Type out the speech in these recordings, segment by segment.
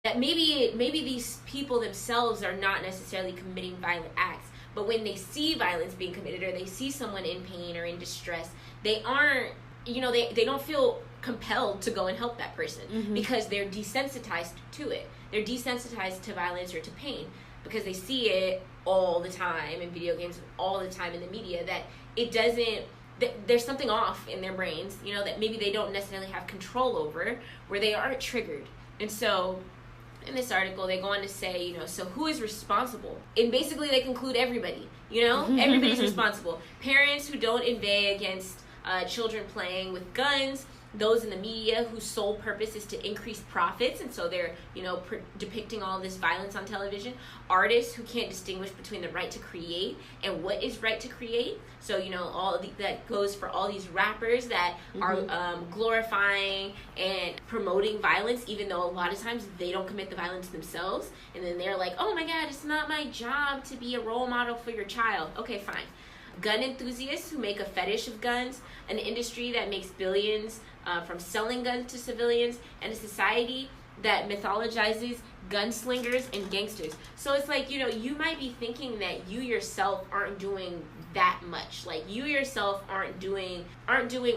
That maybe these people themselves are not necessarily committing violent acts, but when they see violence being committed or they see someone in pain or in distress, they aren't, they don't feel compelled to go and help that person because they're desensitized to it. They're desensitized to violence or to pain because they see it all the time in video games, all the time in the media, that it doesn't, there's something off in their brains, that maybe they don't necessarily have control over, where they aren't triggered. And so in this article, they go on to say, so who is responsible? And basically they conclude everybody, everybody's responsible. Parents who don't inveigh against children playing with guns, those in the media whose sole purpose is to increase profits, and so they're, depicting all this violence on television. Artists who can't distinguish between the right to create and what is right to create. So, that goes for all these rappers that are glorifying and promoting violence, even though a lot of times they don't commit the violence themselves. And then they're like, oh my God, it's not my job to be a role model for your child. Okay, fine. Gun enthusiasts who make a fetish of guns, an industry that makes billions from selling guns to civilians, and a society that mythologizes gunslingers and gangsters. So it's like, you might be thinking that you yourself aren't doing that much. Like, you yourself aren't doing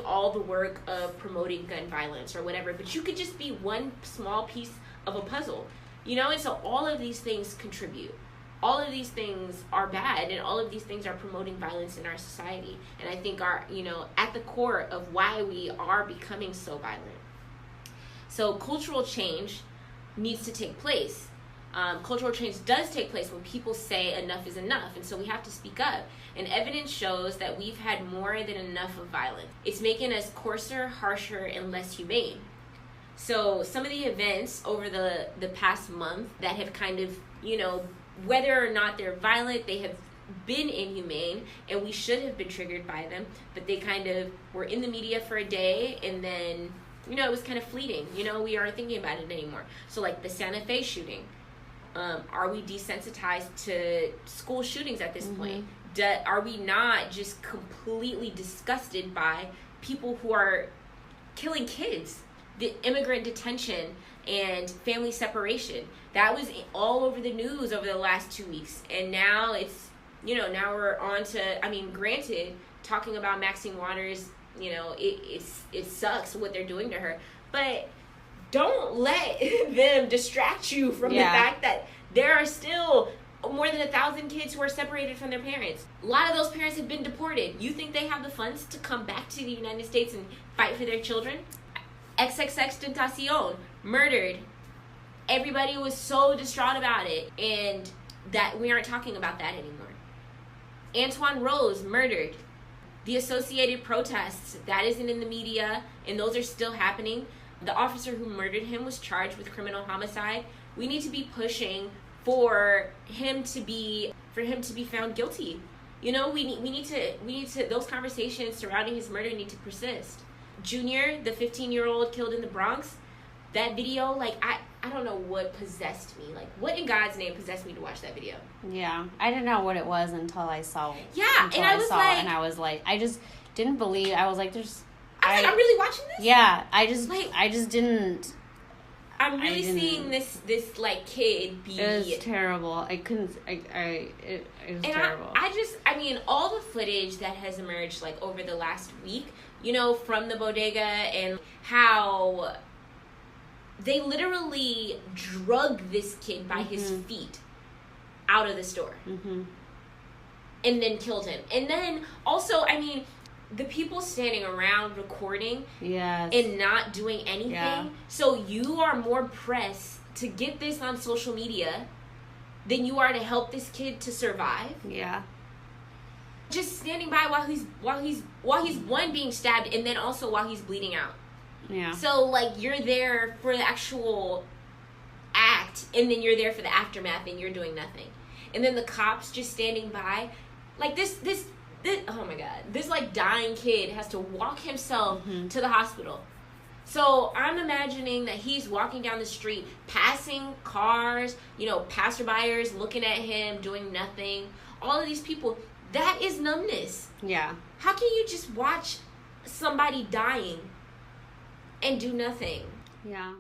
all the work of promoting gun violence or whatever, but you could just be one small piece of a puzzle, and so all of these things contribute. All of these things are bad, and all of these things are promoting violence in our society, and I think are, at the core of why we are becoming so violent. So cultural change needs to take place. Cultural change does take place when people say enough is enough, and so we have to speak up. And evidence shows that we've had more than enough of violence. It's making us coarser, harsher, and less humane. So some of the events over the past month that have kind of, whether or not they're violent, they have been inhumane, and we should have been triggered by them, but they kind of were in the media for a day, and then, it was kind of fleeting. We aren't thinking about it anymore. So like the Santa Fe shooting, are we desensitized to school shootings at this point? Are we not just completely disgusted by people who are killing kids? The immigrant detention and family separation, that was all over the news over the last 2 weeks. And now it's, now we're on to, granted, talking about Maxine Waters, it sucks what they're doing to her. But don't let them distract you from the fact that there are still more than 1,000 kids who are separated from their parents. A lot of those parents have been deported. You think they have the funds to come back to the United States and fight for their children? XXXTentacion, murdered. Everybody was so distraught about it, and that we aren't talking about that anymore. Antoine Rose, murdered. The associated protests, that isn't in the media, and those are still happening. The officer who murdered him was charged with criminal homicide. We need to be pushing for him to be found guilty. We need to those conversations surrounding his murder need to persist. Junior, the 15-year-old killed in the Bronx, that video, I don't know what possessed me. What in God's name possessed me to watch that video? Yeah, I didn't know what it was until I saw it. Yeah, and I was like, I just didn't believe. I was like, I'm really watching this? Yeah, I just didn't. I'm really seeing this kid be. It was terrible. I couldn't. It was terrible. All the footage that has emerged over the last week, from the bodega, and how they literally drug this kid by his feet out of the store, and then killed him. And then also, the people standing around recording and not doing anything. Yeah. So you are more pressed to get this on social media than you are to help this kid to survive. Yeah. Just standing by while he's one being stabbed, and then also while he's bleeding out. Yeah. So you're there for the actual act, and then you're there for the aftermath, and you're doing nothing. And then the cops just standing by, this oh my God, this dying kid has to walk himself to the hospital. So I'm imagining that he's walking down the street, passing cars, passerbyers looking at him, doing nothing. All of these people, that is numbness. Yeah. How can you just watch somebody dying and do nothing? Yeah.